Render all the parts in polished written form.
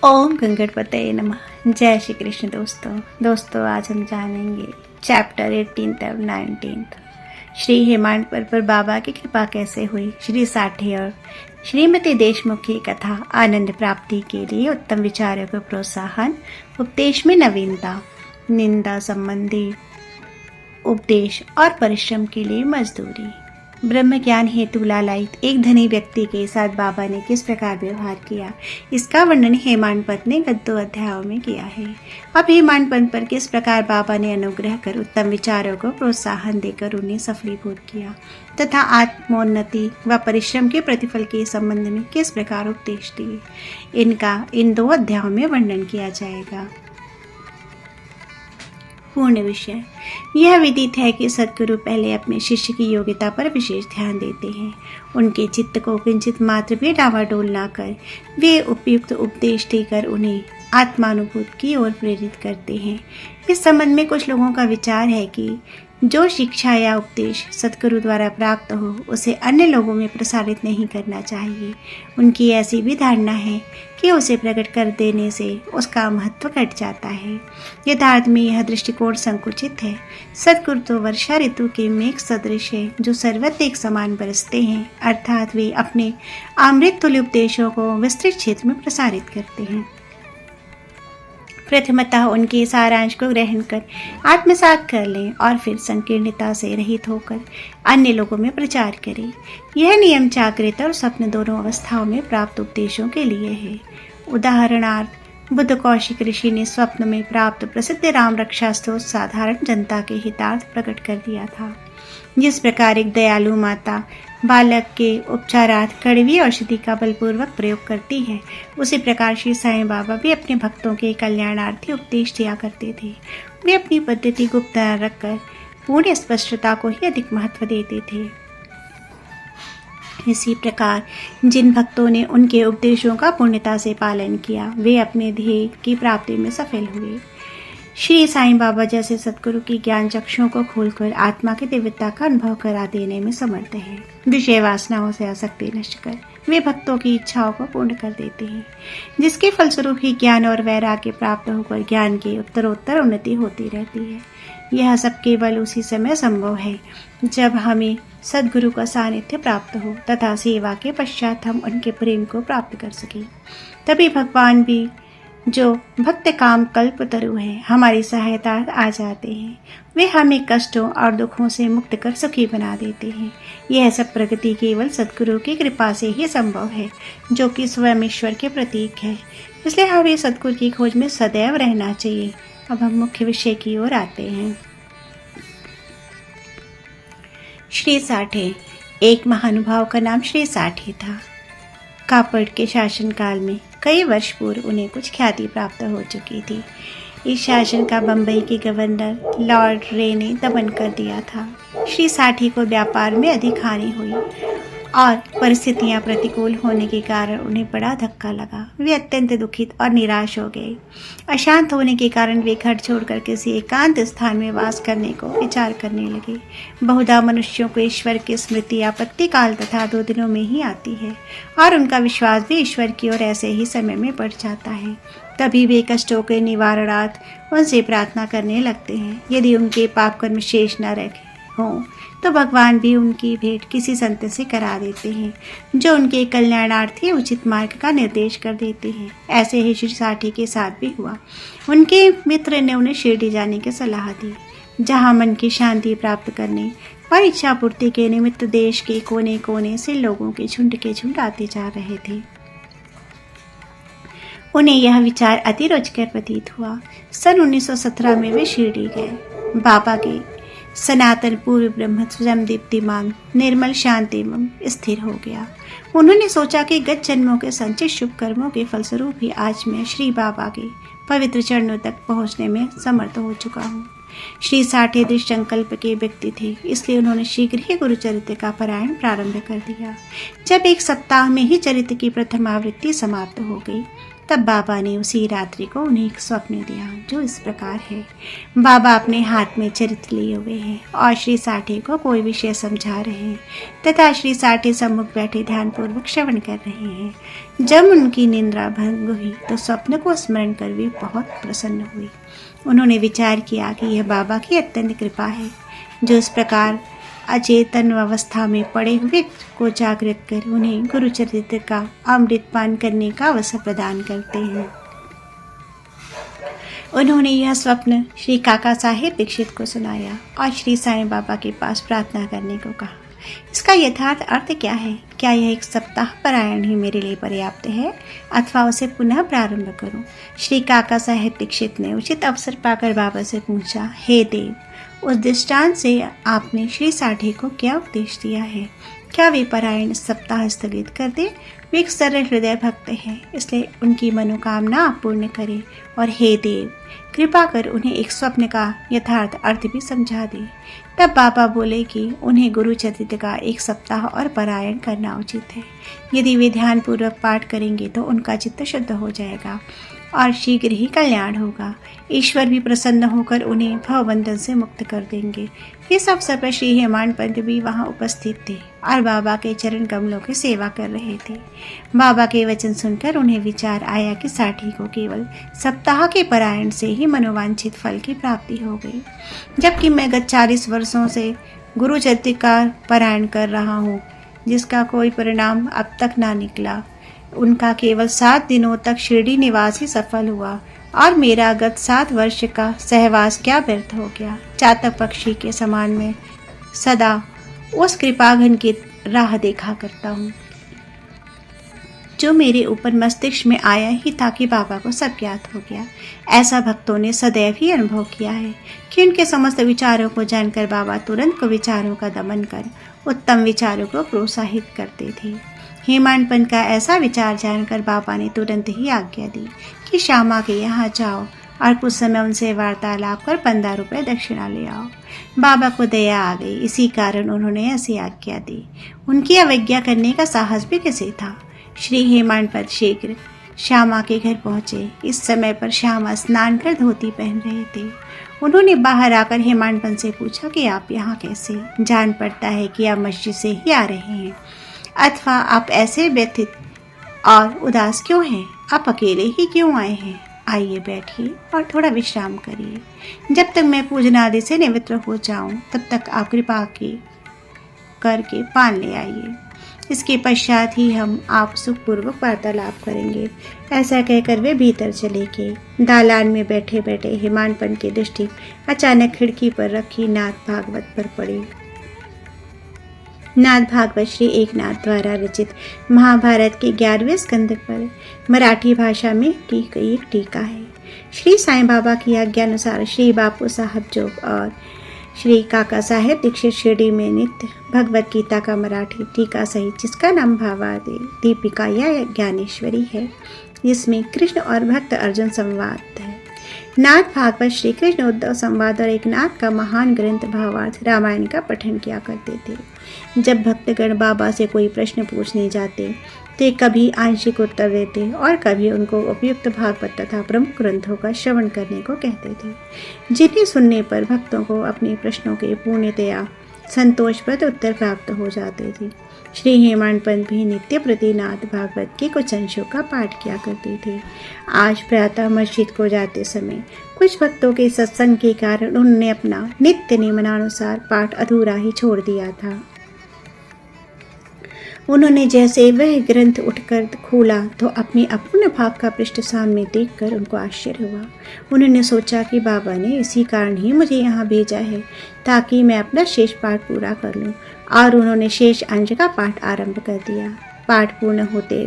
ओम गंगणपते नमः। जय श्री कृष्ण। दोस्तों आज हम जानेंगे चैप्टर 18 और 19। श्री हेमाडपंत पर बाबा की कृपा कैसे हुई। श्री साठी और श्रीमती देशमुख की कथा। आनंद प्राप्ति के लिए उत्तम विचारों को प्रोत्साहन, उपदेश में नवीनता, निंदा संबंधी उपदेश और परिश्रम के लिए मजदूरी। ब्रह्म ज्ञान हेतु लालायित एक धनी व्यक्ति के साथ बाबा ने किस प्रकार व्यवहार किया, इसका वर्णन हेमाडपंत ने गत 2 अध्यायों में किया है। अब हेमाडपंत पर किस प्रकार बाबा ने अनुग्रह कर उत्तम विचारों को प्रोत्साहन देकर उन्हें सफलीभूत किया तथा आत्मोन्नति व परिश्रम के प्रतिफल के संबंध में किस प्रकार उपदेश दिए, इनका इन 2 अध्यायों में वर्णन किया जाएगा। पूर्ण विषय। यह विदित है कि सद्गुरु पहले अपने शिष्य की योग्यता पर विशेष ध्यान देते हैं। उनके चित्त को किंचित मात्र भी डावाडोल न कर वे उपयुक्त उपदेश देकर उन्हें आत्मानुभूति की ओर प्रेरित करते हैं। इस संबंध में कुछ लोगों का विचार है कि जो शिक्षा या उपदेश सद्गुरु द्वारा प्राप्त हो उसे अन्य लोगों में प्रसारित नहीं करना चाहिए। उनकी ऐसी भी धारणा है कि उसे प्रकट कर देने से उसका महत्व घट जाता है। यथार्थ में यह दृष्टिकोण संकुचित है। सद्गुरु तो वर्षा ऋतु के मेघ सदृश है जो सर्वत्र एक समान बरसते हैं, अर्थात वे अपने अमृत तुल्य उपदेशों को विस्तृत क्षेत्र में प्रसारित करते हैं। प्रथमतः उनके सारांश को ग्रहण कर आत्मसात कर लें और फिर संकीर्णता से रहित होकर अन्य लोगों में प्रचार करें। यह नियम जागृत और स्वप्न दोनों अवस्थाओं में प्राप्त उपदेशों के लिए है। उदाहरणार्थ बुद्ध कौशिक ऋषि ने स्वप्न में प्राप्त प्रसिद्ध राम रक्षा स्तोत्र साधारण जनता के हितार्थ प्रकट कर दिया था। जिस प्रकार एक दयालु माता बालक के उपचारार्थ कड़वी औषधि का बलपूर्वक प्रयोग करती है, उसी प्रकार श्री साईं बाबा भी अपने भक्तों के कल्याणार्थी उपदेश दिया करते थे। वे अपनी पद्धति गुप्त रखकर पूर्ण स्पष्टता को ही अधिक महत्व देते थे। इसी प्रकार जिन भक्तों ने उनके उपदेशों का पूर्णता से पालन किया, वे अपने ध्येय की प्राप्ति में सफल हुए। श्री साईं बाबा जैसे सद्गुरु की ज्ञान चक्षुओं को खोलकर आत्मा की दिव्यता का अनुभव करा देने में समर्थ है। विषय वासनाओं से आसक्ति नष्ट कर वे भक्तों की इच्छाओं को पूर्ण कर देते हैं, जिसके फलस्वरूप ही ज्ञान और वैराग्य प्राप्त होकर ज्ञान की उत्तरोत्तर उन्नति होती रहती है। यह सब केवल उसी समय संभव है जब हमें सद्गुरु का सानिध्य प्राप्त हो तथा सेवा के पश्चात हम उनके प्रेम को प्राप्त कर सकें। तभी भगवान भी जो भक्त काम कल्प तरु है हमारी सहायता आ जाते हैं। वे हमें कष्टों और दुखों से मुक्त कर सुखी बना देते हैं। यह सब प्रगति केवल सद्गुरु की कृपा से ही संभव है, जो कि स्वयं ईश्वर के प्रतीक है। इसलिए हमें सद्गुरु की खोज में सदैव रहना चाहिए। अब हम मुख्य विषय की ओर आते हैं। श्री साठी। एक महानुभाव का नाम श्री साठी था। कापड़ के शासनकाल में कई वर्ष पूर्व उन्हें कुछ ख्याति प्राप्त हो चुकी थी। इस शासन का बम्बई के गवर्नर लॉर्ड रे ने दमन कर दिया था। श्री साठी को व्यापार में अधिक हानि हुई और परिस्थितियां प्रतिकूल होने के कारण उन्हें बड़ा धक्का लगा। वे अत्यंत दुखित और निराश हो गए। अशांत होने के कारण वे घर छोड़कर किसी एकांत स्थान में वास करने को विचार करने लगे। बहुधा मनुष्यों को ईश्वर की स्मृति आपत्ति काल तथा 2 दिनों में ही आती है और उनका विश्वास भी ईश्वर की ओर ऐसे ही समय में बढ़ जाता है। तभी वे कष्टों के निवारणार्थ उनसे प्रार्थना करने लगते हैं। यदि उनके पाप कर्म शेष न रखे हों तो भगवान भी उनकी भेंट किसी संत से करा देते हैं, जो उनके कल्याणार्थी उचित मार्ग का निर्देश कर देते हैं। ऐसे ही श्री साठी के साथ भी हुआ। उनके मित्र ने उन्हें शिरडी जाने की सलाह दी, जहां मन की शांति प्राप्त करने और इच्छा पूर्ति के निमित्त देश के कोने कोने से लोगों के झुंड के झुंड आते जा रहे थे। उन्हें यह विचार अति रुचिकर प्रतीत हुआ। सन 1917 में वे शिरडी गए। बाबा के सनातन पूर्व ब्रह्म स्वयं दीप्तिमान निर्मल शांति एवं स्थिर हो गया। उन्होंने सोचा कि गत जन्मों के संचित शुभ कर्मों के फलस्वरूप ही आज मैं श्री बाबा के पवित्र चरणों तक पहुंचने में समर्थ हो चुका हूँ। श्री साठी दृढ़ संकल्प के व्यक्ति थे, इसलिए उन्होंने शीघ्र ही गुरुचरित्र का पारायण प्रारंभ कर दिया। जब 1 सप्ताह में ही चरित्र की प्रथम आवृत्ति समाप्त हो गई तब बाबा ने उसी रात्रि को उन्हें एक स्वप्न दिया जो इस प्रकार है। बाबा अपने हाथ में चरित्र लिए हुए हैं और श्री साठे को कोई विषय समझा रहे हैं तथा श्री साठे सम्मुख बैठे ध्यानपूर्वक श्रवण कर रहे हैं। जब उनकी निद्रा भंग हुई तो स्वप्न को स्मरण कर वे बहुत प्रसन्न हुई। उन्होंने विचार किया कि यह बाबा की अत्यंत कृपा है जो इस प्रकार अचेतन अवस्था में पड़े हुए को जागृत कर उन्हें गुरु चरित्र का अमृत पान करने का अवसर प्रदान करते हैं। उन्होंने यह स्वप्न श्री काका साहेब दीक्षित को सुनाया और श्री साईं बाबा के पास प्रार्थना करने को कहा। इसका यथार्थ अर्थ क्या है? क्या यह एक सप्ताह पारायण ही मेरे लिए पर्याप्त है अथवा उसे पुनः प्रारंभ करूं? श्री काका साहेब दीक्षित ने उचित अवसर पाकर बाबा से पूछा, हे देव, उस दृष्टांत से आपने श्री साठे को क्या उपदेश दिया है? क्या वे पारायण सप्ताह स्थगित कर दे? वे एक सरल हृदय भक्त हैं, इसलिए उनकी मनोकामना आप पूर्ण करें और हे देव, कृपा कर उन्हें एक स्वप्न का यथार्थ अर्थ भी समझा दें। तब बाबा बोले कि उन्हें गुरु चरित्र का एक सप्ताह और पारायण करना उचित है। यदि वे ध्यानपूर्वक पाठ करेंगे तो उनका चित्त शुद्ध हो जाएगा और शीघ्र ही कल्याण होगा। ईश्वर भी प्रसन्न होकर उन्हें भवबंधन से मुक्त कर देंगे। इस अवसर पर श्री हेमांड पंत भी वहां उपस्थित थे और बाबा के चरण कमलों की सेवा कर रहे थे। बाबा के वचन सुनकर उन्हें विचार आया कि साठी को केवल सप्ताह के पारायण से ही मनोवांछित फल की प्राप्ति हो गई, जबकि मैं गत 40 वर्षों से गुरु चरित्र का पारायण कर रहा हूँ जिसका कोई परिणाम अब तक ना निकला। उनका केवल 7 दिनों तक शिरडी निवास ही सफल हुआ और मेरा गत 7 वर्ष का सहवास क्या व्यर्थ हो गया। चातक पक्षी के समान में सदा उस कृपाघन की राह देखा करता हूँ जो मेरे ऊपर मस्तिष्क में आया ही ताकि बाबा को सब ज्ञात हो गया। ऐसा भक्तों ने सदैव ही अनुभव किया है कि उनके समस्त विचारों को जानकर बाबा तुरंत को विचारों का दमन कर उत्तम विचारों को प्रोत्साहित करते थे। हेमांड पंत का ऐसा विचार जानकर बाबा ने तुरंत ही आज्ञा दी कि श्यामा के यहाँ जाओ और कुछ समय उनसे वार्तालाप कर 15 रुपये दक्षिणा ले आओ। बाबा को दया आ गई, इसी कारण उन्होंने ऐसी आज्ञा दी। उनकी अवज्ञा करने का साहस भी कैसे था। श्री हेमांड पंत शीघ्र श्यामा के घर पहुंचे। इस समय पर श्यामा स्नान कर धोती पहन रहे थे। उन्होंने बाहर आकर हेमांड पंत से पूछा कि आप यहाँ कैसे? जान पड़ता है कि आप मस्जिद से ही आ रहे हैं, अथवा आप ऐसे व्यथित और उदास क्यों हैं? आप अकेले ही क्यों आए हैं? आइए बैठिए और थोड़ा विश्राम करिए। जब तक मैं पूजन आदि से निवृत्त हो जाऊं तब तक आप कृपा की करके पान ले आइए। इसके पश्चात ही हम आप सुखपूर्वक वार्तालाप करेंगे। ऐसा कहकर वे भीतर चले गए। दालान में बैठे बैठे हेमांड पंत की दृष्टि अचानक खिड़की पर रखी नाथ भागवत पर पड़ी। नाथ भागवत श्री एकनाथ द्वारा रचित महाभारत के 11वें स्कंद पर मराठी भाषा में की गई एक टीका है। श्री साईं बाबा की आज्ञा अनुसार श्री बापू साहब जोग और श्री काका साहेब दीक्षित शिरडी में नित्य भगवत गीता का मराठी टीका सहित, जिसका नाम भावादि दीपिका या ज्ञानेश्वरी है, जिसमें कृष्ण और भक्त अर्जुन संवाद है। नाथ भागवत श्री कृष्ण उद्धव संवाद और एकनाथ का महान ग्रंथ भावार्थ रामायण का पठन किया करते थे। जब भक्तगण बाबा से कोई प्रश्न पूछने जाते ते कभी आंशिक उत्तर देते और कभी उनको उपयुक्त भागवत तथा प्रमुख ग्रंथों का श्रवण करने को कहते थे, जिन्हें सुनने पर भक्तों को अपने प्रश्नों के पूर्णतया संतोषप्रद उत्तर प्राप्त हो जाते थे। श्री हेमांड पंत भी नित्य प्रति नाथ भागवत के कुछ अंशों का पाठ किया करते थे। आज प्रातः मस्जिद को जाते समय कुछ भक्तों के सत्संग के कारण उन्होंने अपना नित्य नियमानुसार पाठ अधूरा ही छोड़ दिया था। उन्होंने जैसे वह ग्रंथ उठकर खोला तो अपने अपूर्ण भाव का पृष्ठ सामने देखकर उनको आश्चर्य हुआ। उन्होंने सोचा कि बाबा ने इसी कारण ही मुझे यहाँ भेजा है ताकि मैं अपना शेष पाठ पूरा कर लूँ, और उन्होंने शेष अंश का पाठ आरंभ कर दिया। पाठ पूर्ण होते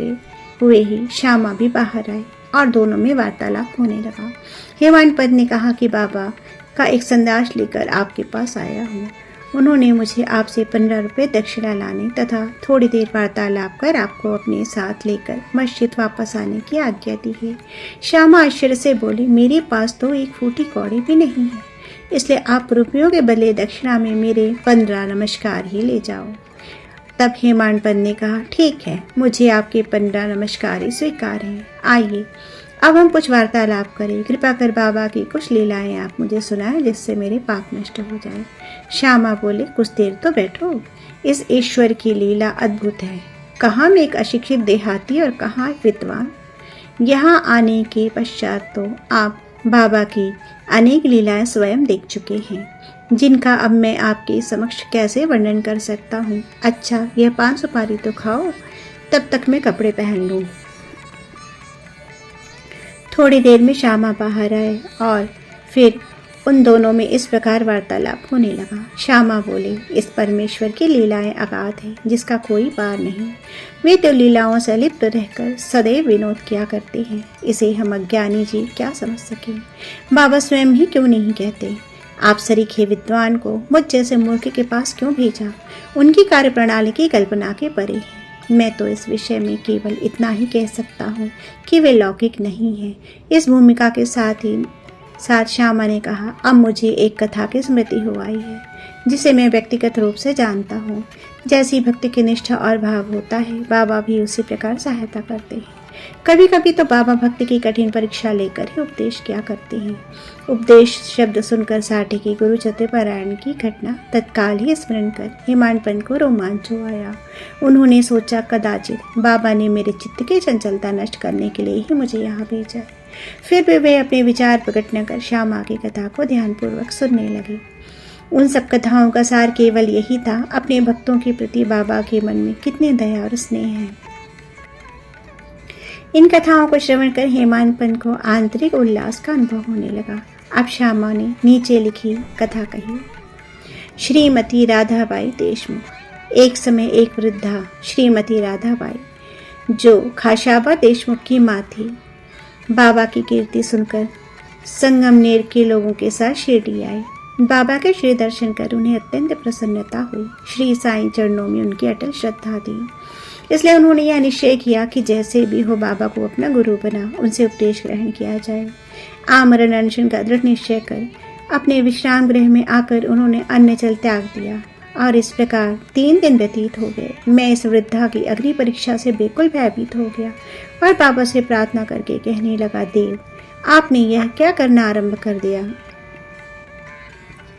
हुए ही श्यामा भी बाहर आए और दोनों में वार्तालाप होने लगा। हेमांड पंत ने कहा कि बाबा का एक संदेश लेकर आपके पास आया हूँ। उन्होंने मुझे आपसे 15 रुपये दक्षिणा लाने तथा थोड़ी देर वार्तालाप कर आपको अपने साथ लेकर मस्जिद वापस आने की आज्ञा दी है। श्यामा आश्चर्य से बोली, मेरे पास तो एक फूटी कौड़ी भी नहीं है, इसलिए आप रुपयों के बदले दक्षिणा में मेरे 15 नमस्कार ही ले जाओ। तब हेमाडपंत ने कहा, ठीक है, मुझे आपके 15 नमस्कार ही स्वीकार है। आइए अब हम कुछ वार्तालाप करें। कृपा कर बाबा की कुछ लीलाएं आप मुझे सुनाएं जिससे मेरे पाप नष्ट हो जाए। श्यामा बोले, कुछ देर तो बैठो। इस ईश्वर की लीला अद्भुत है। कहाँ मैं एक अशिक्षित देहाती और कहाँ विद्वान। यहाँ आने के पश्चात तो आप बाबा की अनेक लीलाएं स्वयं देख चुके हैं, जिनका अब मैं आपके समक्ष कैसे वर्णन कर सकता हूँ। अच्छा, यह 5 सुपारी तो खाओ, तब तक मैं कपड़े पहन लूँ। थोड़ी देर में श्यामा बाहर आए और फिर उन दोनों में इस प्रकार वार्तालाप होने लगा। श्यामा बोले, इस परमेश्वर की लीलाएं अगाध है, जिसका कोई पार नहीं। वे तो लीलाओं से लिप्त रहकर सदैव विनोद किया करते हैं। इसे हम अज्ञानी जीव क्या समझ सके। बाबा स्वयं ही क्यों नहीं कहते, आप सरीखे विद्वान को मुझ जैसे मूर्ख के पास क्यों भेजा। उनकी कार्य प्रणाली की कल्पना के परे है। मैं तो इस विषय में केवल इतना ही कह सकता हूँ कि वे लौकिक नहीं है। इस भूमिका के साथ श्यामा ने कहा, अब मुझे एक कथा की स्मृति हो आई है, जिसे मैं व्यक्तिगत रूप से जानता हूँ। जैसी भक्ति की निष्ठा और भाव होता है, बाबा भी उसी प्रकार सहायता करते हैं। कभी कभी तो बाबा भक्ति की कठिन परीक्षा लेकर ही उपदेश किया करते हैं। उपदेश शब्द सुनकर साठी की गुरु सत्यनारायण की घटना तत्काल ही स्मरण कर हेमाडपंत को रोमांच हो आया। उन्होंने सोचा, कदाचित बाबा ने मेरे चित्त की चंचलता नष्ट करने के लिए ही मुझे यहाँ भेजा। फिर भी वे अपने विचार प्रकट न कर श्यामा की कथा को ध्यानपूर्वक सुनने लगे। उन सब कथाओं का सार केवल यही था, अपने भक्तों के प्रति बाबा के मन में कितनी दया और स्नेह है। इन कथाओं को श्रवण कर हेमाडपंत को आंतरिक उल्लास का अनुभव होने लगा। अब श्यामा ने नीचे लिखी कथा कही। श्रीमती राधाबाई देशमुख। एक समय एक वृद्धा श्रीमती राधाबाई, जो खाशाबा देशमुख की माँ थी, बाबा की कीर्ति सुनकर संगमनेर के लोगों के साथ शिरडी आई। बाबा के श्री दर्शन कर उन्हें अत्यंत प्रसन्नता हुई। श्री साईं चरणों में उनकी अटल श्रद्धा थी, इसलिए उन्होंने यह निश्चय किया कि जैसे भी हो बाबा को अपना गुरु बना उनसे उपदेश ग्रहण किया जाए। आमरण अनशन का दृढ़ निश्चय कर अपने विश्राम गृह में आकर उन्होंने अन्न जल त्याग दिया और इस प्रकार 3 दिन व्यतीत हो गए। मैं इस वृद्धा की अग्नि परीक्षा से बिल्कुल भयभीत हो गया और बाबा से प्रार्थना करके कहने लगा, देव, आपने यह क्या करना आरंभ कर दिया।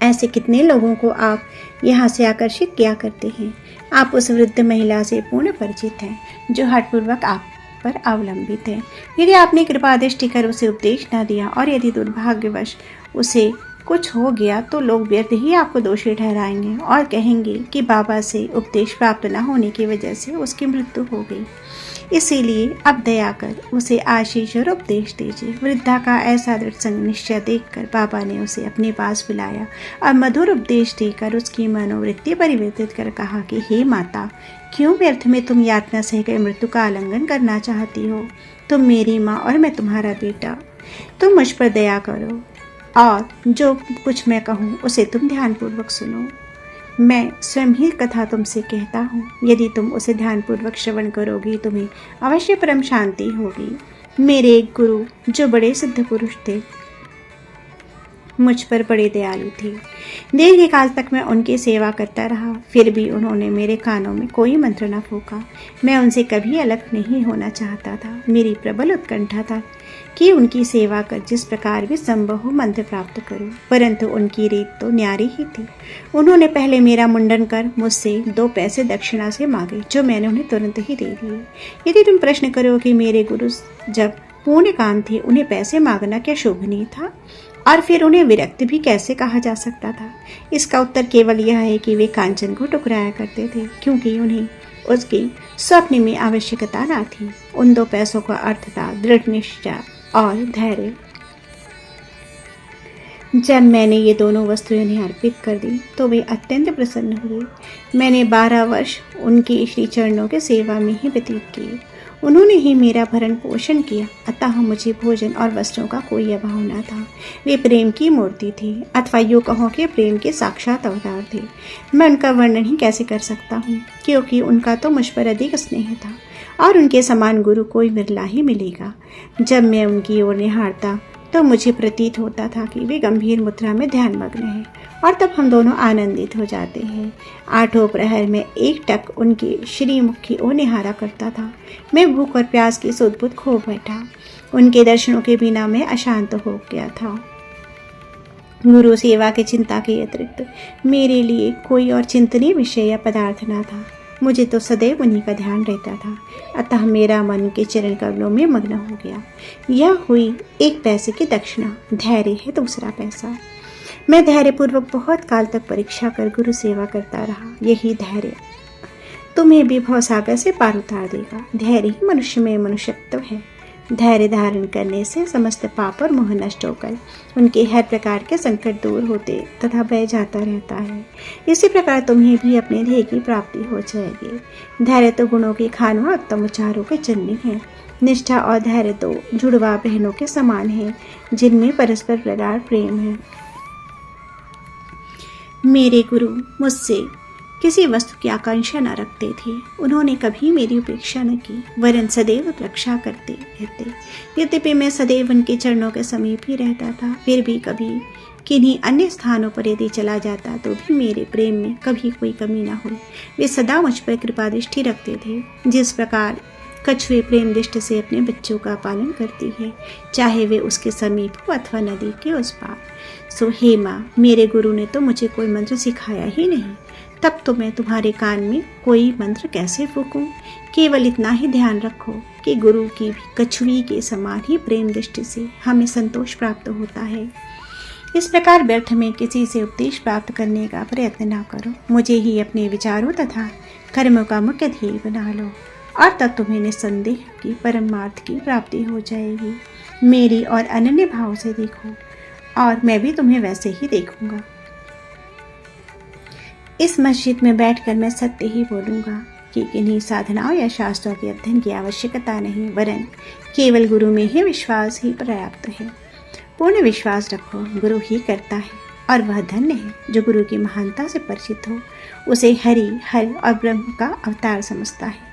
ऐसे कितने लोगों को आप यहाँ से आकर्षित किया करते हैं। आप उस वृद्ध महिला से पूर्ण परिचित हैं, जो हठपूर्वक आप पर अवलंबित है। यदि आपने कृपा दृष्टि कर उसे उपदेश न दिया और यदि दुर्भाग्यवश उसे कुछ हो गया तो लोग व्यर्थ ही आपको दोषी ठहराएंगे और कहेंगे कि बाबा से उपदेश प्राप्त न होने की वजह से उसकी मृत्यु हो गई। इसीलिए अब दया कर उसे आशीष और उपदेश दीजिए। वृद्धा का ऐसा दृढ़ संग निश्चय देखकर बाबा ने उसे अपने पास बुलाया और मधुर उपदेश देकर उसकी मनोवृत्ति परिवर्तित कर कहा कि हे माता, क्यों व्यर्थ में तुम यातना सहकर मृत्यु का आलिंगन करना चाहती हो। तुम मेरी माँ और मैं तुम्हारा बेटा। तुम मुझ पर दया करो और जो कुछ मैं कहूँ उसे तुम ध्यानपूर्वक सुनो। मैं स्वयं ही कथा तुमसे कहता हूँ, यदि तुम उसे ध्यानपूर्वक श्रवण करोगी तुम्हें अवश्य परम शांति होगी। मेरे एक गुरु, जो बड़े सिद्ध पुरुष थे, मुझ पर बड़े दयालु थे। दीर्घ काल तक मैं उनकी सेवा करता रहा, फिर भी उन्होंने मेरे कानों में कोई मंत्र न फूका। मैं उनसे कभी अलग नहीं होना चाहता था। मेरी प्रबल उत्कंठा था कि उनकी सेवा कर जिस प्रकार भी संभव हो मंत्र प्राप्त करूं, परंतु उनकी रीत तो न्यारी ही थी। उन्होंने पहले मेरा मुंडन कर मुझसे 2 पैसे दक्षिणा से मांगे, जो मैंने उन्हें तुरंत ही दे दिए। यदि तुम प्रश्न करो कि मेरे गुरु जब पूर्ण काम थे उन्हें पैसे मांगना क्या शोभनीय था और फिर उन्हें विरक्त भी कैसे कहा जा सकता था, इसका उत्तर केवल यह है कि वे कांचन को टुकराया करते थे, क्योंकि उन्हें उसकी स्वप्न में आवश्यकता न थी। उन 2 पैसों का अर्थ था दृढ़ निश्चय और धैर्य। जब मैंने ये दोनों वस्तुएं उन्हें अर्पित कर दी तो वे अत्यंत प्रसन्न हुए। मैंने 12 वर्ष उनके श्री चरणों के सेवा में ही व्यतीत किए। उन्होंने ही मेरा भरण पोषण किया, अतः मुझे भोजन और वस्त्रों का कोई अभाव न था। वे प्रेम की मूर्ति थे, अथवा यूँ कहो कि प्रेम के साक्षात अवतार थे। मैं उनका वर्णन ही कैसे कर सकता हूँ, क्योंकि उनका तो मुझ पर अधिक स्नेह था और उनके समान गुरु कोई विरला ही मिलेगा। जब मैं उनकी ओर निहारता तो मुझे प्रतीत होता था कि वे गंभीर मुद्रा में ध्यानमग्न हैं और तब हम दोनों आनंदित हो जाते हैं। 8 प्रहर में एक टक उनके श्रीमुख की ओर निहारा करता था। मैं भूख और प्यास की सुध-बुध खो बैठा। उनके दर्शनों के बिना मैं अशांत हो गया था। गुरु सेवा की चिंता के अतिरिक्त मेरे लिए कोई और चिंतनीय विषय या पदार्थ न था। मुझे तो सदैव उन्हीं का ध्यान रहता था, अतः मेरा मन के चरण कमलों में मग्न हो गया। यह हुई 1 पैसे की दक्षिणा, धैर्य है दूसरा पैसा। मैं धैर्यपूर्वक बहुत काल तक परीक्षा कर गुरु सेवा करता रहा। यही धैर्य तुम्हें भी भवसागर से पार उतार देगा। धैर्य ही मनुष्य में मनुष्यत्व है। धैर्य धारण करने से समस्त पाप और मोह नष्ट होकर उनके हर प्रकार के संकट दूर होते तथा बह जाता रहता है। इसी प्रकार तुम्हें भी अपने ध्येय की प्राप्ति हो जाएगी। धैर्य तो गुणों के खानवा उत्तम विचारों के जननी है। निष्ठा और धैर्य तो जुड़वा बहनों के समान है, जिनमें परस्पर प्रगाढ़ प्रेम है। मेरे गुरु मुझसे किसी वस्तु की आकांक्षा न रखते थे। उन्होंने कभी मेरी उपेक्षा न की, वरन सदैव रक्षा करते रहते। यद्यपि मैं सदैव उनके चरणों के समीप ही रहता था, फिर भी कभी किन्हीं अन्य स्थानों पर यदि चला जाता तो भी मेरे प्रेम में कभी कोई कमी न हुई। वे सदा मुझ पर कृपा दृष्टि रखते थे, जिस प्रकार कछुए प्रेम दृष्टि से अपने बच्चों का पालन करती है, चाहे वे उसके समीप हो अथवा नदी के उस पार। सो हे माँ, मेरे गुरु ने तो मुझे कोई मंत्र सिखाया ही नहीं, तब तो मैं तुम्हारे कान में कोई मंत्र कैसे फूकूं। केवल इतना ही ध्यान रखो कि गुरु की भी कछुई के समान ही प्रेम दृष्टि से हमें संतोष प्राप्त होता है। इस प्रकार व्यर्थ में किसी से उपदेश प्राप्त करने का प्रयत्न न करो। मुझे ही अपने विचारों तथा कर्मों का मुख्य ध्येय बना लो और तब तुम्हें निस्संदेह की परमार्थ की प्राप्ति हो जाएगी। मेरी और अनन्य भाव से देखो और मैं भी तुम्हें वैसे ही देखूंगा। इस मस्जिद में बैठकर मैं सत्य ही बोलूँगा कि किन्हीं साधनाओं या शास्त्रों के अध्ययन की आवश्यकता नहीं, वरन केवल गुरु में ही विश्वास ही पर्याप्त है। पूर्ण विश्वास रखो, गुरु ही करता है और वह धन्य है जो गुरु की महानता से परिचित हो, उसे हरि हर और ब्रह्म का अवतार समझता है।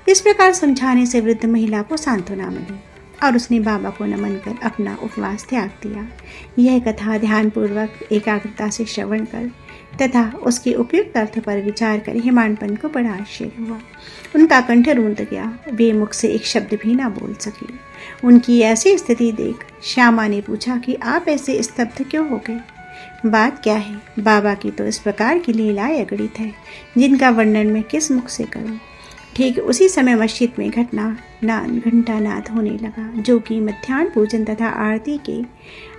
इस प्रकार समझाने से वृद्ध महिला को सांत्वना मिली और उसने बाबा को नमन कर अपना उपवास त्याग दिया। यह कथा ध्यानपूर्वक एकाग्रता से श्रवण कर तथा उसके उपयुक्त अर्थ पर विचार कर हिमानपन को बड़ा आश्चर्य हुआ। उनका कंठ रूंध गया, वे मुख से एक शब्द भी ना बोल सकी। उनकी ऐसी स्थिति देख श्यामा ने पूछा कि आप ऐसे स्तब्ध क्यों हो गए? बात क्या है? बाबा की तो इस प्रकार की लीलाएं अगणित है, जिनका वर्णन मैं किस मुख से करूं। ठीक उसी समय मस्जिद में घंटा नाद होने लगा, जो कि मध्याह्न पूजन तथा आरती के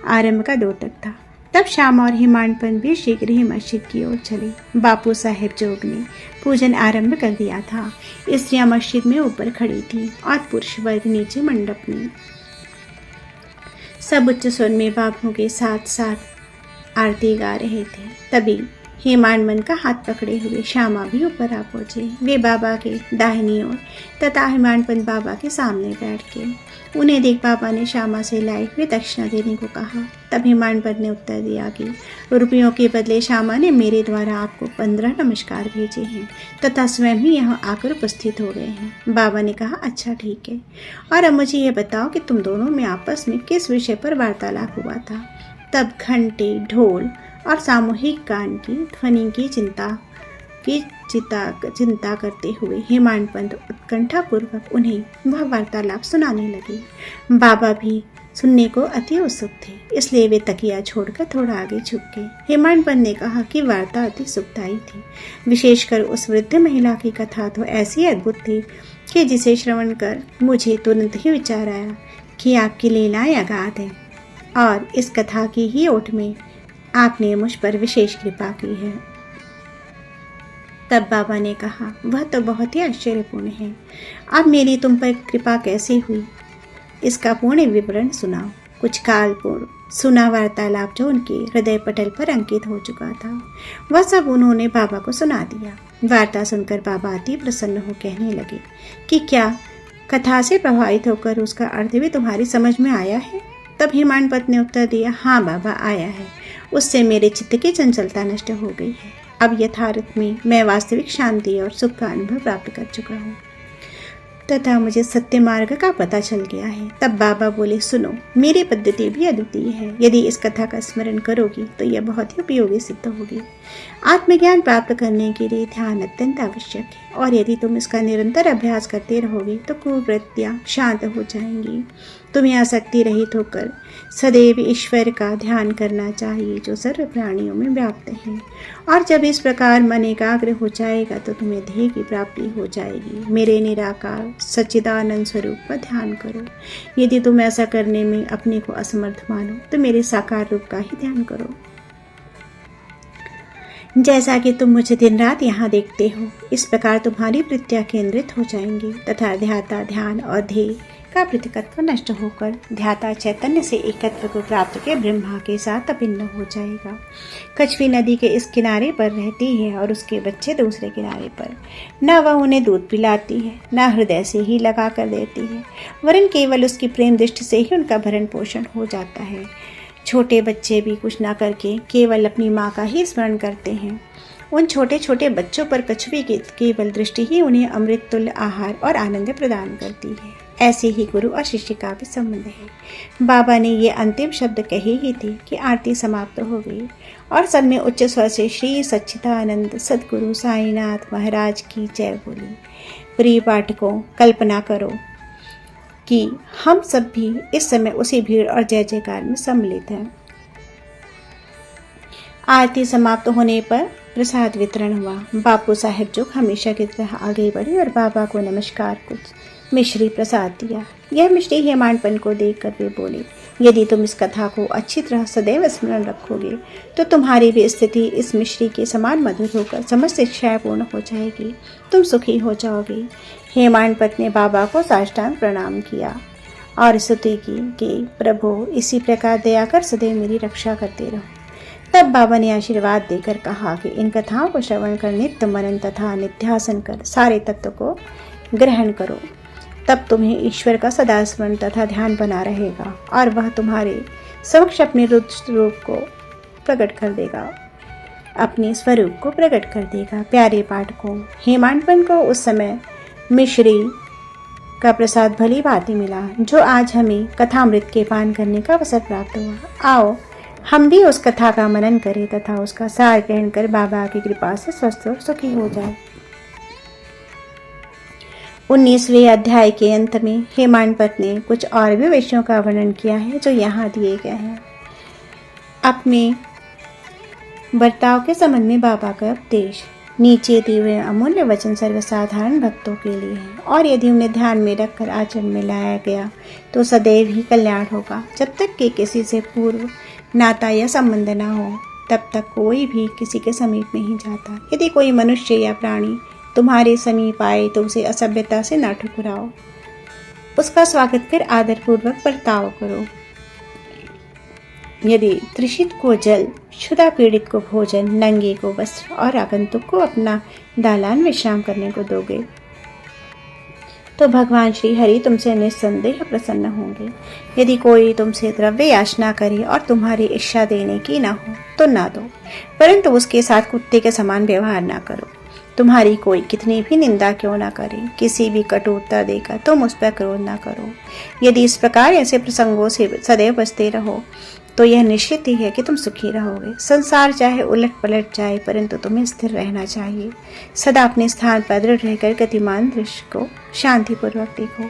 आरंभ का द्योतक था। तब श्यामा और हिमानपन भी शीघ्र ही मस्जिद की ओर चले। बापू साहेब जोग ने पूजन आरंभ कर दिया था। स्त्रियां मस्जिद में ऊपर खड़ी थीं और पुरुष वर्ग नीचे मंडप में। सब उच्च स्वर में बाबू के साथ साथ आरती गा रहे थे। तभी हेमानमन का हाथ पकड़े हुए श्यामा भी ऊपर आ पहुंचे। वे बाबा के दाहिनी ओर तथा हेमानपन बाबा के सामने बैठ गए। उन्हें देख बाबा ने श्यामा से लाई हुई दक्षिणा देने को कहा। तब हेमानपन ने उत्तर दिया कि रुपयों के बदले श्यामा ने मेरे द्वारा आपको 15 नमस्कार भेजे हैं तथा स्वयं ही यहाँ आकर उपस्थित हो गए हैं। बाबा ने कहा, अच्छा ठीक है, और अब मुझे ये बताओ कि तुम दोनों में आपस में किस विषय पर वार्तालाप हुआ था? तब घंटे, ढोल और सामूहिक गान की ध्वनि की चिंता करते हुए हेमानपंत उत्कंठापूर्वक उन्हें वह वार्तालाप सुनाने लगे। बाबा भी सुनने को अति उत्सुक थे, इसलिए वे तकिया छोड़कर थोड़ा आगे झुक गए। हेमानपंत ने कहा कि वार्ता अति सुखदायी थी। विशेषकर उस वृद्ध महिला की कथा तो ऐसी अद्भुत थी कि जिसे श्रवण कर मुझे तुरंत ही विचार आया कि आपकी लीलाएं अगाध हैं और इस कथा की ही ओट में आपने मुझ पर विशेष कृपा की है। तब बाबा ने कहा, वह तो बहुत ही आश्चर्यपूर्ण है। अब मेरी तुम पर कृपा कैसे हुई, इसका पूर्ण विवरण सुनाओ। कुछ काल पूर्व सुना वार्तालाप जो उनके हृदय पटल पर अंकित हो चुका था, वह सब उन्होंने बाबा को सुना दिया। वार्ता सुनकर बाबा अति प्रसन्न हो कहने लगे कि क्या कथा से प्रभावित होकर उसका अर्थ भी तुम्हारी समझ में आया है? तब हेमानपत ने उत्तर दिया, हाँ बाबा, आया है। उससे मेरे चित्त की चंचलता नष्ट हो गई है। अब यथार्थ में मैं वास्तविक शांति और सुख का अनुभव प्राप्त कर चुका हूँ। तथा मुझे सत्य मार्ग का पता चल गया है। तब बाबा बोले, सुनो, मेरी पद्धति भी अद्वितीय है। यदि इस कथा का स्मरण करोगी तो यह बहुत ही उपयोगी सिद्ध होगी। आत्मज्ञान प्राप्त करने के लिए ध्यान अत्यंत आवश्यक है, और यदि तुम इसका निरंतर अभ्यास करते रहोगे तो कुवृत्तियां शांत हो जाएंगी। तुम्हें आसक्ति रहित होकर सदैव ईश्वर का ध्यान करना चाहिए, जो सर्व प्राणियों में व्याप्त है। और जब इस प्रकार मन एकाग्र हो जाएगा तो तुम्हें ध्येय की प्राप्ति हो जाएगी। मेरे निराकार सच्चिदानंद स्वरूप का ध्यान करो। यदि तुम ऐसा करने में अपने को असमर्थ मानो तो मेरे साकार रूप का ही ध्यान करो। जैसा कि तुम मुझे दिन रात यहाँ देखते हो, इस प्रकार तुम्हारी वृत्तियां केंद्रित हो जाएंगी तथा ध्याता ध्यान और ध्येय का पृथकत्व नष्ट होकर ध्याता चैतन्य से एकत्व को प्राप्त के ब्रह्मा के साथ अभिन्न हो जाएगा। कछवी नदी के इस किनारे पर रहती है और उसके बच्चे दूसरे किनारे पर। न वह उन्हें दूध पिलाती है, न हृदय से ही लगा कर देती है, वरन केवल उसकी प्रेम दृष्टि से ही उनका भरण पोषण हो जाता है। छोटे बच्चे भी कुछ न करके केवल अपनी माँ का ही स्मरण करते हैं। उन छोटे छोटे बच्चों पर कछुए की केवल दृष्टि ही उन्हें अमृत तुल्य आहार और आनंद प्रदान करती है। ऐसे ही गुरु और शिष्य का भी संबंध है। बाबा ने ये अंतिम शब्द कहे ही थे कि आरती समाप्त हो गई और सब ने उच्च स्वर से श्री सच्चिदानंद सद्गुरु साईनाथ महाराज की जय बोली। प्रिय पाठकों, कल्पना करो कि हम सब भी इस समय उसी भीड़ और जय जयकार में सम्मिलित हैं। आरती समाप्त होने पर प्रसाद वितरण हुआ। बापू साहेब जो हमेशा की तरह आगे बढ़े और बाबा को नमस्कार कुछ मिश्री प्रसाद दिया। यह मिश्री हेमाडपंत को देखकर वे बोले, यदि तुम इस कथा को अच्छी तरह सदैव स्मरण रखोगे तो तुम्हारी भी स्थिति इस मिश्री के समान मधुर होकर समस्त इच्छाएं पूर्ण हो जाएगी, तुम सुखी हो जाओगे। हेमाडपंत ने बाबा को साष्टांग प्रणाम किया और स्तुति की कि प्रभु इसी प्रकार दया कर सदैव मेरी रक्षा करते रहो। तब बाबा ने आशीर्वाद देकर कहा कि इन कथाओं को श्रवण कर नित्य मनन तथा निध्यासन कर सारे तत्व को ग्रहण करो, तब तुम्हें ईश्वर का सदा स्मरण तथा ध्यान बना रहेगा और वह तुम्हारे समक्ष अपने रूप को प्रकट कर देगा, अपने स्वरूप को प्रकट कर देगा। प्यारे पाठकों, हेमाडपंत को उस समय मिश्री का प्रसाद भली भांति मिला, जो आज हमें कथामृत के पान करने का अवसर प्राप्त हुआ। आओ हम भी उस कथा का मनन करें तथा उसका सार ग्रहण कर बाबा की कृपा से स्वस्थ और सुखी हो जाए। 19वें अध्याय के अंत में हेमाडपंत ने कुछ और भी विषयों का वर्णन किया है जो यहाँ दिए गए हैं। अपने बर्ताव के संबंध में बाबा का उपदेश। नीचे दिए हुए अमूल्य वचन सर्वसाधारण भक्तों के लिए हैं और यदि उन्हें ध्यान में रखकर आचरण में लाया गया तो सदैव ही कल्याण होगा। जब तक कि किसी से पूर्व नाता या संबंध न हो तब तक कोई भी किसी के समीप नहीं जाता। यदि कोई मनुष्य या प्राणी तुम्हारे समीप आए तो उसे असभ्यता से न ठुकराओ, उसका स्वागत कर आदरपूर्वक बर्ताव करो। यदि तृषित को जल, क्षुधा पीड़ित को भोजन, नंगे को वस्त्र और आगंतुक को अपना दालान विश्राम करने को दोगे तो भगवान श्री हरि तुमसे निस्संदेह प्रसन्न होंगे। यदि कोई तुमसे द्रव्य याचना करे और तुम्हारी इच्छा देने की न हो तो ना दो, परंतु उसके साथ कुत्ते के समान व्यवहार ना करो। तुम्हारी कोई कितनी भी निंदा क्यों ना करे, किसी भी कटु उत्तर देकर तुम उस पर क्रोध ना करो। यदि इस प्रकार ऐसे प्रसंगों से सदैव बचते रहो तो यह निश्चित ही है कि तुम सुखी रहोगे। संसार चाहे उलट पलट जाए परंतु तुम्हें स्थिर रहना चाहिए। सदा अपने स्थान पर दृढ़ रहकर गतिमान दृश्य को शांतिपूर्वक देखो।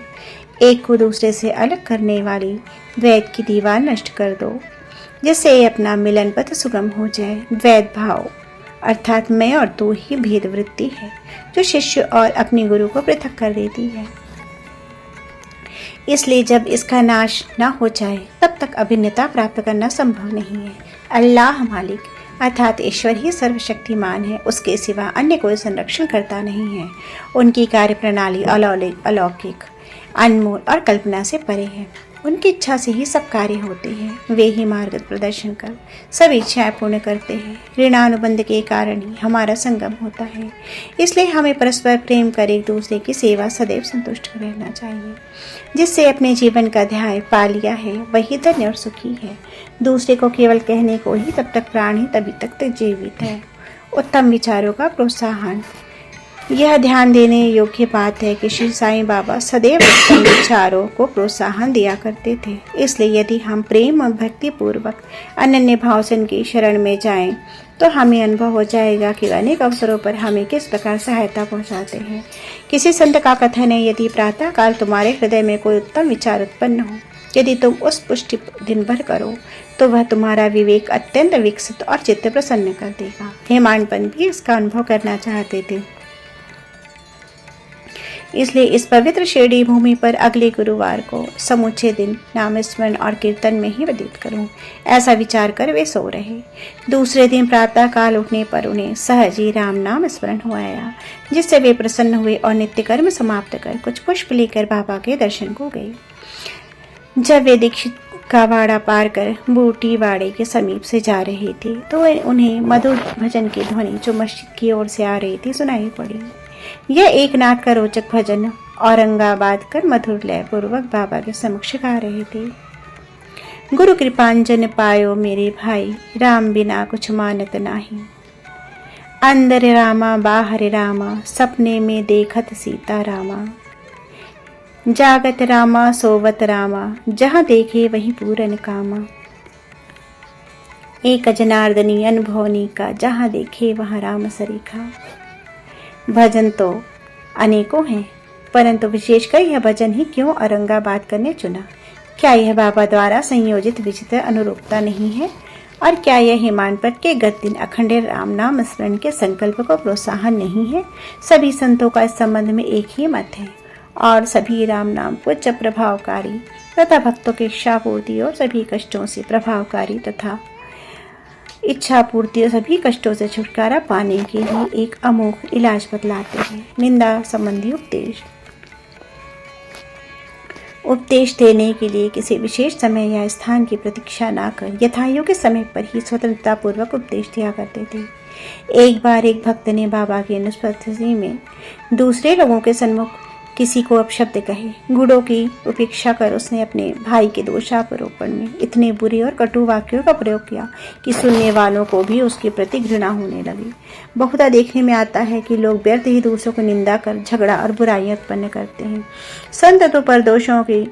एक को दूसरे से अलग करने वाली द्वैत की दीवार नष्ट कर दो, जिससे अपना मिलन पथ सुगम हो जाए। द्वैत भाव अर्थात मैं और तू ही भेद वृत्ति है जो शिष्य और अपने गुरु को पृथक कर देती है। इसलिए जब इसका नाश न हो जाए तब तक अभिन्नता प्राप्त करना संभव नहीं है। अल्लाह मालिक अर्थात ईश्वर ही सर्वशक्तिमान है, उसके सिवा अन्य कोई संरक्षण करता नहीं है। उनकी कार्य प्रणाली अलौकिक, अनमोल और कल्पना से परे है। उनकी इच्छा से ही सब कार्य होते हैं। वे ही मार्ग प्रदर्शन कर सब इच्छाएं पूर्ण करते हैं। ऋणानुबंध के कारण ही हमारा संगम होता है। इसलिए हमें परस्पर प्रेम कर एक दूसरे की सेवा सदैव संतुष्ट रहना चाहिए। जिससे अपने जीवन का ध्याय पा लिया है वही धन्य और सुखी है। दूसरे को केवल कहने को ही तब तक प्राण है, तभी तक जीवित है। उत्तम विचारों का प्रोत्साहन यह ध्यान देने योग्य बात है कि श्री साईं बाबा सदैव उत्तम विचारों को प्रोत्साहन दिया करते थे। इसलिए यदि हम प्रेम और भक्ति पूर्वक अनन्य भाव से उनकी शरण में जाएं, तो हमें अनुभव हो जाएगा कि अनेक अवसरों पर हमें किस प्रकार सहायता पहुंचाते हैं। किसी संत का कथन है, यदि प्रातः काल तुम्हारे हृदय में कोई उत्तम विचार उत्पन्न हो, यदि तुम उस पुष्टि दिन भर करो, तो वह तुम्हारा विवेक अत्यंत विकसित और चित्त प्रसन्न कर देगा। हेमाडपंत भी इसका अनुभव करना चाहते थे, इसलिए इस पवित्र शिरडी भूमि पर अगले गुरुवार को समूचे दिन नाम स्मरण और कीर्तन में ही व्यतीत करूं, ऐसा विचार कर वे सो रहे। दूसरे दिन प्रातः काल उठने पर उन्हें सहज ही राम नाम स्मरण हो आया, जिससे वे प्रसन्न हुए और नित्य कर्म समाप्त कर कुछ पुष्प लेकर बाबा के दर्शन को गए। जब वे दीक्षित का वाड़ा पार कर बूटी वाड़े के समीप से जा रहे थे, तो उन्हें मधुर भजन की ध्वनि जो मस्जिद की ओर से आ रही थी सुनाई पड़ी। यह एक नाथ का रोचक भजन औरंगाबाद कर मधुर लय पूर्वक बाबा के समक्ष गा रहे थे। गुरु कृपांजन पायो मेरे भाई, राम बिना कुछ मानत नाही। अंदर रामा बाहर रामा, सपने में देखत सीता रामा। जागत रामा सोवत रामा, जहाँ देखे वहीं पूरन कामा। एक जनार्दनी अनुभवनी का, जहाँ देखे वहाँ राम सरीखा। भजन तो अनेकों हैं, परंतु विशेषकर यह भजन ही क्यों औरंगाबाद करने चुना? क्या यह बाबा द्वारा संयोजित विचित्र अनुरूपता नहीं है? और क्या यह हेमाडपंत के गत दिन अखंड राम नाम स्मरण के संकल्प को प्रोत्साहन नहीं है? सभी संतों का इस संबंध में एक ही मत है और सभी राम नाम उच्च प्रभावकारी तथा भक्तों की इच्छा पूर्ति और सभी कष्टों से प्रभावकारी तथा इच्छा पूर्ति और सभी कष्टों से छुटकारा पाने के लिए एक अमोघ इलाज बतलाते हैं। निंदा संबंधी उपदेश देने के लिए किसी विशेष समय या स्थान की प्रतीक्षा न कर यथायोग्य समय पर ही स्वतंत्रता पूर्वक उपदेश दिया करते थे। एक बार एक भक्त ने बाबा की अनुपस्थिति में दूसरे लोगों के सम्मुख किसी को अपशब्द कहे। गुणों की उपेक्षा कर उसने अपने भाई के दोषारोपण में इतने बुरे और कटु वाक्यों का प्रयोग किया कि सुनने वालों को भी उसके प्रति घृणा होने लगी। बहुधा देखने में आता है कि लोग व्यर्थ ही दूसरों को निंदा कर झगड़ा और बुराइयां उत्पन्न करते हैं। संत तो पर दोषों की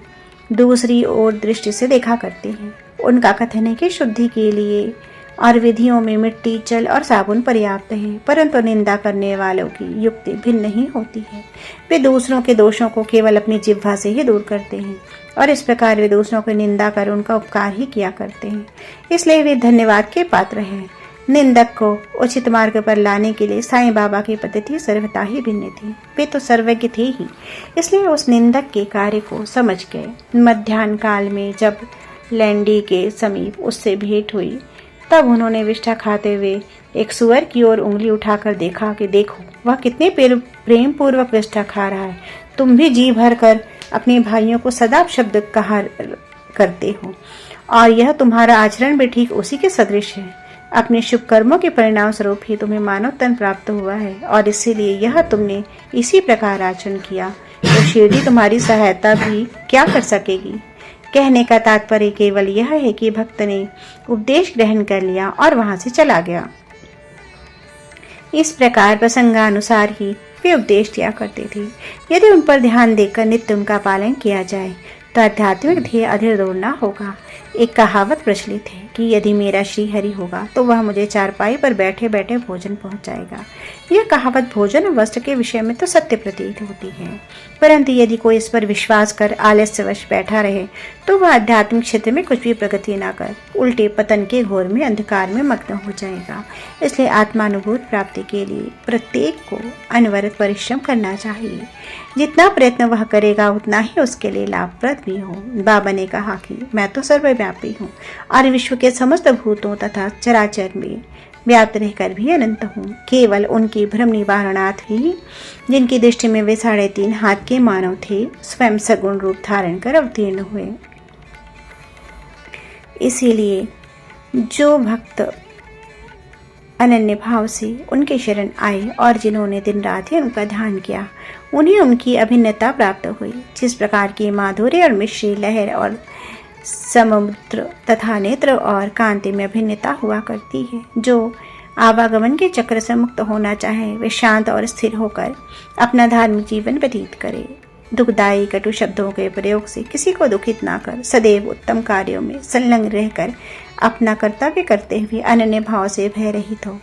दूसरी ओर दृष्टि से देखा करते हैं। उनका कथन है कि शुद्धि के लिए और विधियों में मिट्टी, जल और साबुन पर्याप्त है, परंतु निंदा करने वालों की युक्ति भिन्न नहीं होती है। वे दूसरों के दोषों को केवल अपनी जिह्वा से ही दूर करते हैं और इस प्रकार वे दूसरों की निंदा कर उनका उपकार ही किया करते हैं। इसलिए वे धन्यवाद के पात्र हैं। निंदक को उचित मार्ग पर लाने के लिए साईं बाबा की पद्धति सर्वथा ही भिन्न थी। वे तो सर्वज्ञ थे ही, इसलिए उस निंदक के कार्य को समझ गए। मध्याह्न काल में जब लैंडी के समीप उससे भेंट हुई, तब उन्होंने विष्ठा खाते हुए एक सुअर की ओर उंगली उठाकर देखा कि देखो वह कितने प्रेम पूर्वक विष्ठा खा रहा है। तुम भी जी भर कर अपने भाइयों को सदा शब्द कहा करते हो और यह तुम्हारा आचरण भी ठीक उसी के सदृश है। अपने शुभ कर्मों के परिणाम स्वरूप ही तुम्हें मानव तन प्राप्त हुआ है और इसीलिए यह तुमने इसी प्रकार आचरण किया तो शिरडी तुम्हारी सहायता भी क्या कर सकेगी। कहने का तात्पर्य केवल यह है कि भक्त ने उपदेश ग्रहण कर लिया और वहां से चला गया। इस प्रकार प्रसंगानुसार ही वे उपदेश दिया करते थे। यदि उन पर ध्यान देकर नित्य उनका पालन किया जाए तो आध्यात्मिक ध्येय अधीर दौड़ना होगा। एक कहावत प्रचलित है कि यदि मेरा श्री हरि होगा तो वह मुझे चारपाई पर बैठे बैठे भोजन पहुंचाएगा। यह कहावत भोजन और वस्त्र के विषय में तो सत्य प्रतीत होती है, परंतु यदि कोई इस पर विश्वास कर आलस्यवश बैठा रहे तो वह आध्यात्मिक क्षेत्र में कुछ भी प्रगति न कर उल्टे पतन के घोर में अंधकार में मग्न हो जाएगा। इसलिए आत्मानुभूत प्राप्ति के लिए प्रत्येक को अनवरत परिश्रम करना चाहिए। जितना प्रयत्न वह करेगा उतना ही उसके लिए लाभप्रद भी हो। बाबा ने कहा कि मैं तो सर्वव्यापी हूँ और विश्व के समस्त भूतों तथा चराचर में व्याप्त रहकर भी अनंत हूँ। केवल उनकी भ्रम निवारणार्थ ही जिनकी दृष्टि में वे 3.5 हाथ के मानव थे स्वयं सगुण रूप धारण कर अवतीर्ण हुए। इसीलिए जो भक्त अनन्य भाव से उनके शरण आए और जिन्होंने दिन रात ही उनका ध्यान किया उन्हें उनकी अभिन्नता प्राप्त हुई। जिस प्रकार की माधुर्य और मिश्री लहर और समुद्र तथा नेत्र और कांति में अभिन्नता हुआ करती है, जो आवागमन के चक्र से मुक्त होना चाहे, वे शांत और स्थिर होकर अपना धार्मिक जीवन व्यतीत करे। दुखदायी कटु शब्दों के प्रयोग से किसी को दुखित ना कर सदैव उत्तम कार्यों में संलग्न रहकर अपना कर्तव्य करते हुए अनन्य भाव से भय रहित हो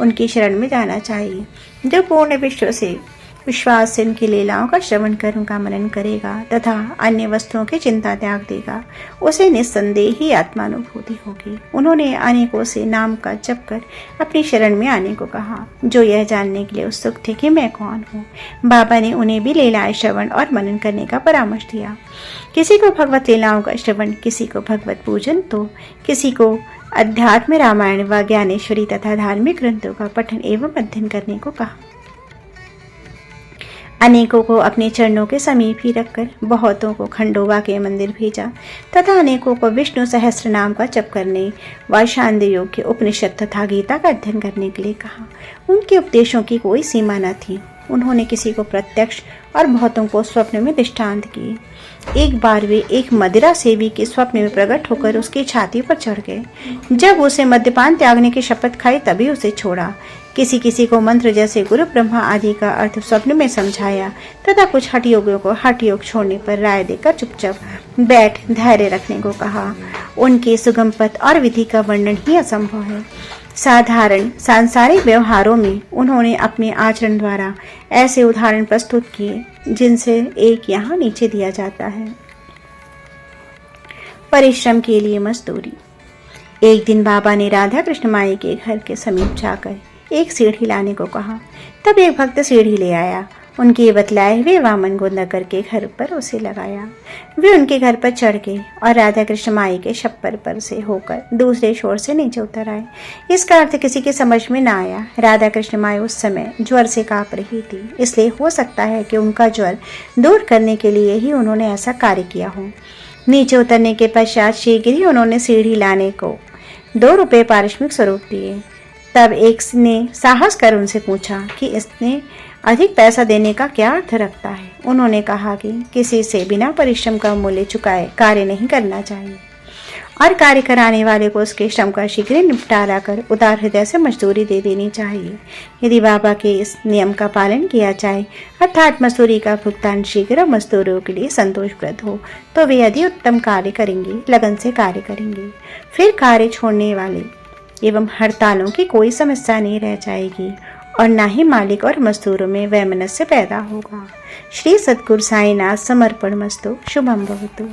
उनकी शरण में जाना चाहिए। जो पूर्ण विश्वास से उनकी लीलाओं का श्रवण कर उनका मनन करेगा तथा अन्य वस्तुओं की चिंता त्याग देगा, उसे निस्संदेह ही आत्मानुभूति होगी। उन्होंने अनेकों से नाम का जप कर अपनी शरण में आने को कहा, जो यह जानने के लिए उत्सुक थे कि मैं कौन हूँ। बाबा ने उन्हें भी लीलाएं श्रवण और मनन करने का परामर्श दिया। किसी को भगवत लीलाओं का श्रवण, किसी को भगवत पूजन तो किसी को अध्यात्म, रामायण व ज्ञानेश्वरी तथा धार्मिक ग्रंथों का पठन एवं अध्ययन करने को कहा। अनेकों को अपने चरणों के समीप ही रखकर बहुतों को खंडोबा के मंदिर भेजा तथा अनेकों को विष्णु सहस्त्र नाम का जप करने व शांति योग के उपनिषद तथा गीता का अध्ययन करने के लिए कहा। उनके उपदेशों की कोई सीमा न थी। उन्होंने किसी को प्रत्यक्ष और बहुतों को स्वप्न में दृष्टांत किए। एक बार वे एक मदिरा सेवी के स्वप्न में प्रकट होकर उसकी छाती पर चढ़ गए। जब उसे मद्यपान त्यागने की शपथ खाई तभी उसे छोड़ा। किसी किसी को मंत्र जैसे गुरु ब्रह्मा आदि का अर्थ स्वप्न में समझाया तथा कुछ हठ योगियों को हठ योग छोड़ने पर राय देकर चुपचाप बैठ धैर्य रखने को कहा। उनके सुगम पथ और विधि का वर्णन ही असंभव है। साधारण सांसारिक व्यवहारों में उन्होंने अपने आचरण द्वारा ऐसे उदाहरण प्रस्तुत किए जिनसे एक यहाँ नीचे दिया जाता है। परिश्रम के लिए मजदूरी। एक दिन बाबा ने राधा कृष्ण माई के घर के समीप जाकर एक सीढ़ी लाने को कहा। तब एक भक्त सीढ़ी ले आया। उनके बतलाए हुए वामन को नगर के घर पर उसे लगाया। वे उनके घर पर चढ़ गए और राधा कृष्ण माई के छप्पर पर से होकर दूसरे छोर से नीचे उतर आए। इसका अर्थ किसी के समझ में न आया। राधा कृष्ण माई उस समय ज्वर से कांप रही थी, इसलिए हो सकता है कि उनका ज्वर दूर करने के लिए ही उन्होंने ऐसा कार्य किया हो। नीचे उतरने के पश्चात शीघ्र ही उन्होंने सीढ़ी लाने को 2 रुपये पारिश्रमिक स्वरूप दिए। तब एक ने साहस कर उनसे पूछा कि इसने अधिक पैसा देने का क्या अर्थ रखता है। उन्होंने कहा कि किसी से बिना परिश्रम का मूल्य चुकाए कार्य नहीं करना चाहिए और कार्य कराने वाले को उसके श्रम का शीघ्र निपटारा कर उदार हृदय से मजदूरी दे देनी चाहिए। यदि बाबा के इस नियम का पालन किया जाए अर्थात मजदूरी का भुगतान शीघ्र मजदूरों के लिए संतोषप्रद हो, तो वे यदि उत्तम कार्य करेंगे, लगन से कार्य करेंगे, फिर कार्य छोड़ने वाले एवं हड़तालों की कोई समस्या नहीं रह जाएगी और न ही मालिक और मजदूरों में वैमनस्य पैदा होगा। श्री सद्गुरु साईनाथ समर्पण मस्तु। शुभम भवतु।